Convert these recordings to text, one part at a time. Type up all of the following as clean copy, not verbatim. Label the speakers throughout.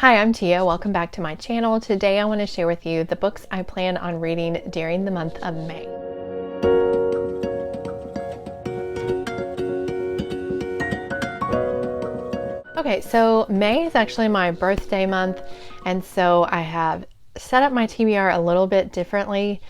Speaker 1: Hi, I'm Tia. Welcome back to my channel. Today I want to share with you the books I plan on reading during the month of May. Okay, so May is actually my birthday month, and so I have set up my TBR a little bit differently.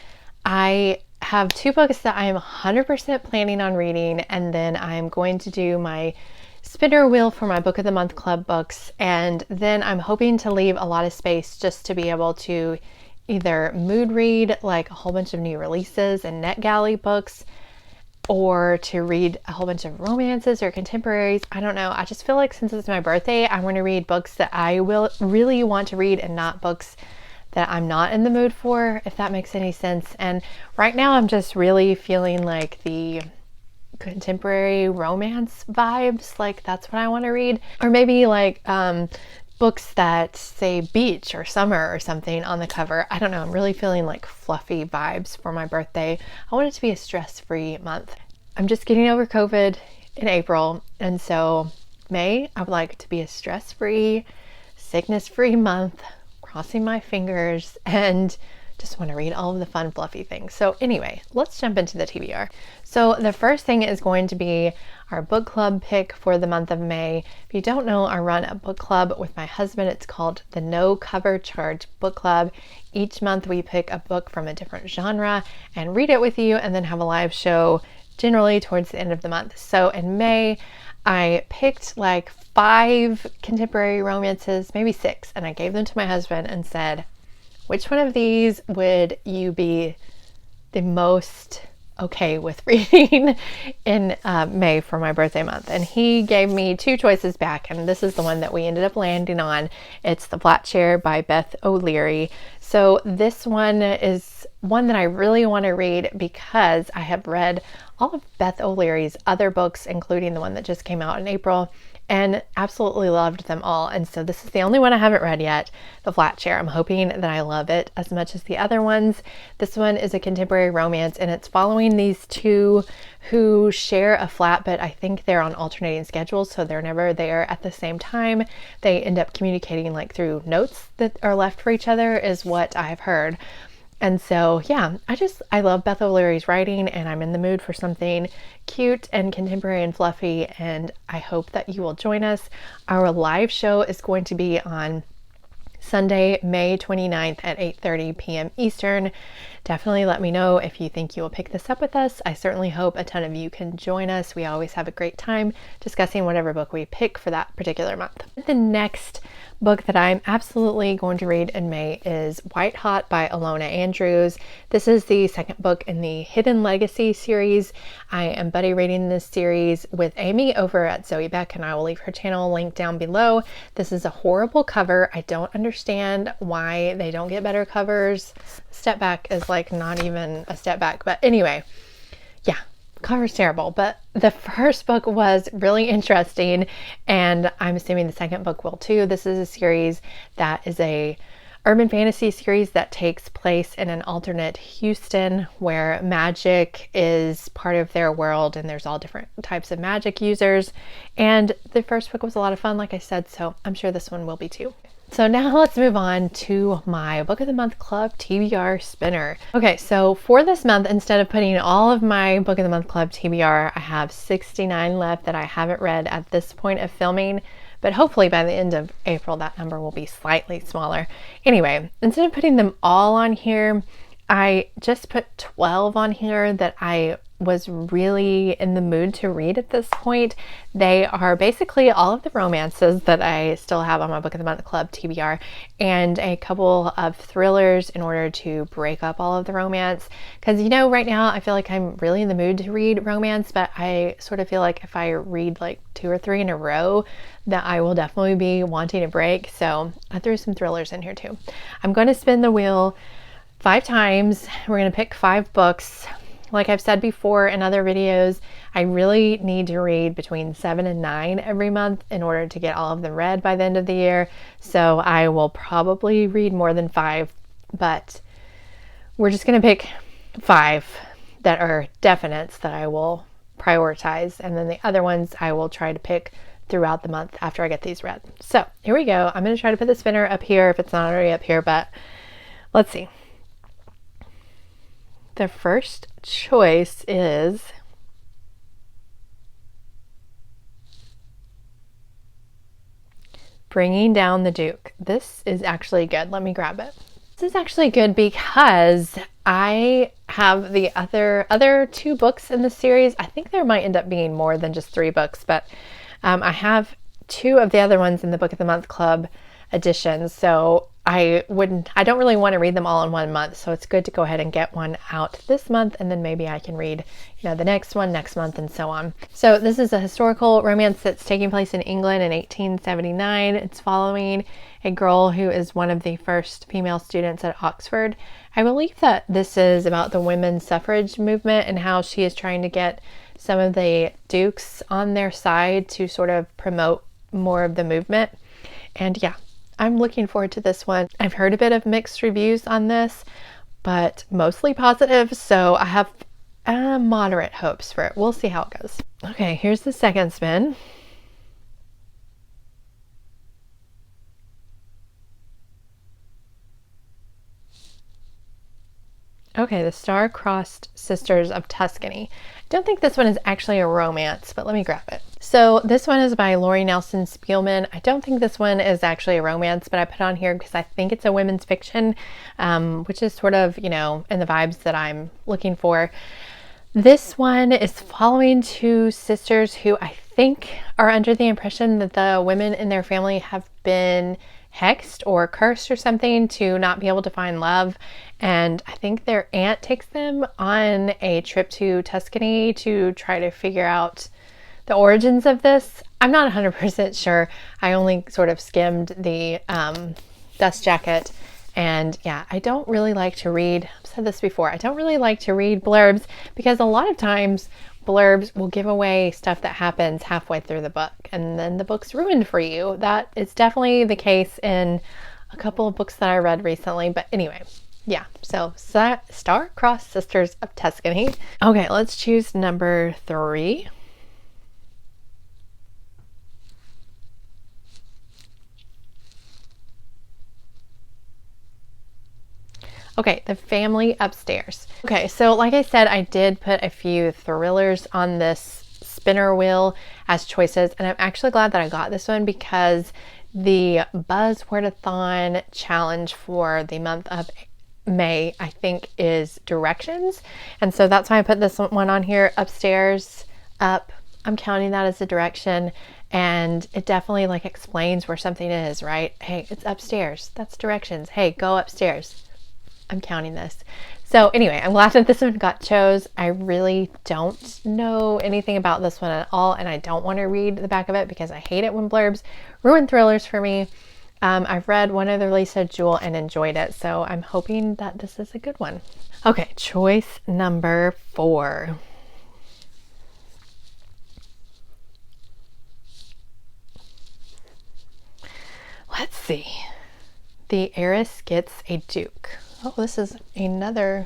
Speaker 1: I have two books that I am 100% planning on reading, and then I'm going to do my spinner wheel for my book of the month club books, and then I'm hoping to leave a lot of space just to be able to either mood read like a whole bunch of new releases and NetGalley books, or to read a whole bunch of romances or contemporaries. I don't know. I just feel like since it's my birthday, I want to read books that I will really want to read and not books that I'm not in the mood for, if that makes any sense. And right now I'm just really feeling like the contemporary romance vibes, like that's what I want to read. Or maybe like books that say beach or summer or something on the cover. I don't know, I'm really feeling like fluffy vibes for my birthday. I want it to be a stress-free month. I'm just getting over COVID in April, and so May I would like to be a stress-free, sickness-free month, crossing my fingers, and just want to read all of the fun fluffy things. So anyway, let's jump into the TBR. So the first thing is going to be our book club pick for the month of May. If you don't know, I run a book club with my husband. It's called the No Cover Charge Book Club. Each month we pick a book from a different genre and read it with you, and then have a live show generally towards the end of the month. So in May, I picked like 5 contemporary romances, maybe 6, and I gave them to my husband and said, which one of these would you be the most okay with reading in May for my birthday month? And he gave me 2 choices back, and this is the one that we ended up landing on. It's the Flatshare by Beth O'Leary. So this one is one that I really want to read because I have read all of Beth O'Leary's other books, including the one that just came out in April, and absolutely loved them all. And so this is the only one I haven't read yet, the Flatshare. I'm hoping that I love it as much as the other ones. This one is a contemporary romance, and it's following these 2 who share a flat, but I think they're on alternating schedules, so they're never there at the same time. They end up communicating like through notes that are left for each other, is what I've heard. And so, yeah, I love Beth O'Leary's writing, and I'm in the mood for something cute and contemporary and fluffy, and I hope that you will join us. Our live show is going to be on Sunday, May 29th at 8:30 p.m. Eastern. Definitely let me know if you think you will pick this up with us. I certainly hope a ton of you can join us. We always have a great time discussing whatever book we pick for that particular month. The next book that I'm absolutely going to read in May is White Hot by Alona Andrews. This is the second book in the Hidden Legacy series. I am buddy reading this series with Amy over at Zoe Beck, and I will leave her channel link down below. This is a horrible cover. I don't understand why they don't get better covers. Step back is like not even a step back, but anyway, yeah. Cover's terrible, but the first book was really interesting, and I'm assuming the second book will too. This is a series that is a urban fantasy series that takes place in an alternate Houston where magic is part of their world, and there's all different types of magic users. And the first book was a lot of fun, like I said, so I'm sure this one will be too. So now let's move on to my Book of the Month Club TBR Spinner. Okay, so for this month, instead of putting all of my Book of the Month Club TBR, I have 69 left that I haven't read at this point of filming, but hopefully by the end of April that number will be slightly smaller. Anyway, instead of putting them all on here, I just put 12 on here that I was really in the mood to read at this point. They are basically all of the romances that I still have on my Book of the Month Club TBR, and a couple of thrillers in order to break up all of the romance. Because, you know, right now I feel like I'm really in the mood to read romance, but I sort of feel like if I read like 2 or 3 in a row, that I will definitely be wanting a break. So I threw some thrillers in here too. I'm going to spin the wheel 5 times. We're going to pick 5 books. Like I've said before in other videos, I really need to read between 7 and 9 every month in order to get all of them read by the end of the year. So I will probably read more than 5, but we're just going to pick 5 that are definites that I will prioritize. And then the other ones I will try to pick throughout the month after I get these read. So here we go. I'm going to try to put the spinner up here if it's not already up here, but let's see. The first choice is Bringing Down the Duke. This is actually good. Let me grab it. This is actually good because I have the other 2 books in the series. I think there might end up being more than just 3 books, but I have 2 of the other ones in the Book of the Month Club edition. So I don't really want to read them all in one month. So it's good to go ahead and get one out this month, and then maybe I can read, the next one next month and so on. So this is a historical romance that's taking place in England in 1879. It's following a girl who is one of the first female students at Oxford. I believe that this is about the women's suffrage movement and how she is trying to get some of the dukes on their side to sort of promote more of the movement. And yeah, I'm looking forward to this one. I've heard a bit of mixed reviews on this, but mostly positive, so I have moderate hopes for it. We'll see how it goes. Okay, here's the second spin. Okay, the Star-Crossed Sisters of Tuscany. I don't think this one is actually a romance, but let me grab it. So this one is by Lori Nelson Spielman. I don't think this one is actually a romance, but I put on here because I think it's a women's fiction, which is sort of, in the vibes that I'm looking for. This one is following 2 sisters who I think are under the impression that the women in their family have been hexed or cursed or something to not be able to find love. And I think their aunt takes them on a trip to Tuscany to try to figure out the origins of this. I'm not 100% sure. I only sort of skimmed the dust jacket. And yeah, I don't really like to read, I've said this before, I don't really like to read blurbs because a lot of times blurbs will give away stuff that happens halfway through the book and then the book's ruined for you. That is definitely the case in a couple of books that I read recently. But anyway, yeah, so Star-Crossed Sisters of Tuscany. Okay, let's choose number 3. Okay, The Family Upstairs. Okay, so like I said, I did put a few thrillers on this spinner wheel as choices, and I'm actually glad that I got this one because the Buzzwordathon challenge for the month of May, I think, is directions. And so that's why I put this one on here, Upstairs, Up. I'm counting that as a direction, and it definitely explains where something is, right? Hey, it's upstairs. That's directions. Hey, go upstairs. I'm counting this. So anyway, I'm glad that this one got chose. I really don't know anything about this one at all, and I don't want to read the back of it because I hate it when blurbs ruin thrillers for me. I've read one of the Lisa Jewell and enjoyed it, so I'm hoping that this is a good one. Okay, choice number 4. Let's see. The Heiress Gets a Duke. Oh, this is another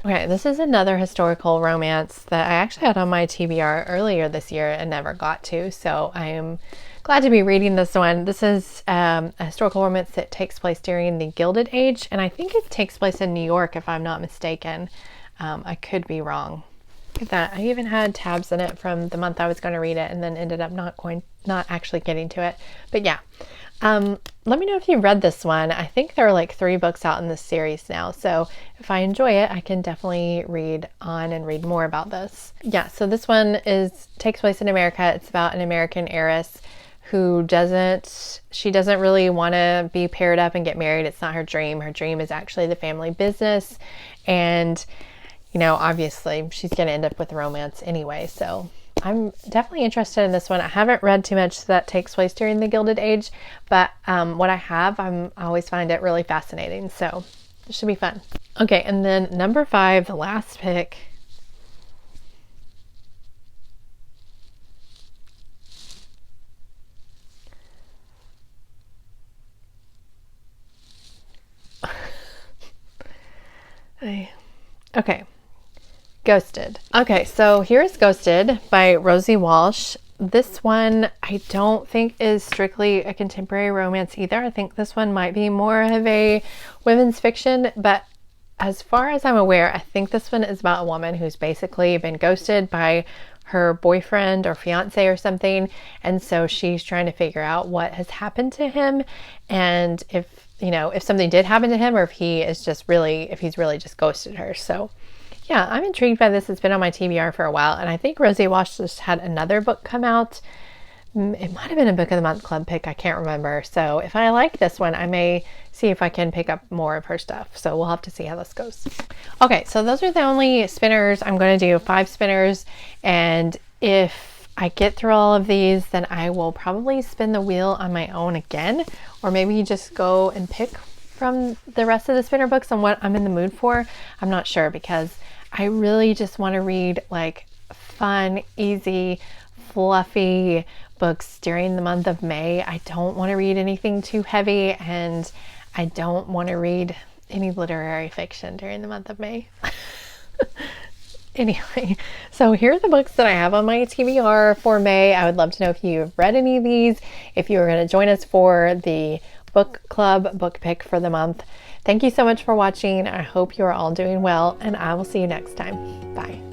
Speaker 1: historical romance that I actually had on my TBR earlier this year and never got to. So I am glad to be reading this one. This is a historical romance that takes place during the Gilded Age, and I think it takes place in New York, if I'm not mistaken. I could be wrong. Look at that. I even had tabs in it from the month I was going to read it, and then ended up not actually getting to it. But yeah. Let me know if you read this one. I think there are 3 books out in this series now, so if I enjoy it, I can definitely read on and read more about this. Yeah, so this one takes place in America. It's about an American heiress who doesn't really want to be paired up and get married. It's not her dream. Her dream is actually the family business, and obviously she's going to end up with romance anyway, so I'm definitely interested in this one. I haven't read too much that takes place during the Gilded Age, but what I have, I always find it really fascinating. So this should be fun. Okay, and then number 5, the last pick. Okay. Ghosted. Okay, so here's Ghosted by Rosie Walsh. this one I don't think is strictly a contemporary romance either. I think this one might be more of a women's fiction, but as far as I'm aware, I think this one is about a woman who's basically been ghosted by her boyfriend or fiance or something, and so she's trying to figure out what has happened to him, and if, you know, if something did happen to him, or if he's really just ghosted her. So yeah, I'm intrigued by this. It's been on my TBR for a while, and I think Rosie Wash just had another book come out. It might have been a book of the month club pick, I can't remember. So if I like this one, I may see if I can pick up more of her stuff. So we'll have to see how this goes. Okay, so those are the only spinners. I'm going to do 5 spinners, and if I get through all of these, then I will probably spin the wheel on my own again, or maybe just go and pick from the rest of the spinner books on what I'm in the mood for. I'm not sure, because I really just want to read like fun, easy, fluffy books during the month of May. I don't want to read anything too heavy, and I don't want to read any literary fiction during the month of May. Anyway, so here are the books that I have on my TBR for May. I would love to know if you've read any of these, if you are going to join us for the book club book pick for the month. Thank you so much for watching. I hope you are all doing well, and I will see you next time. Bye.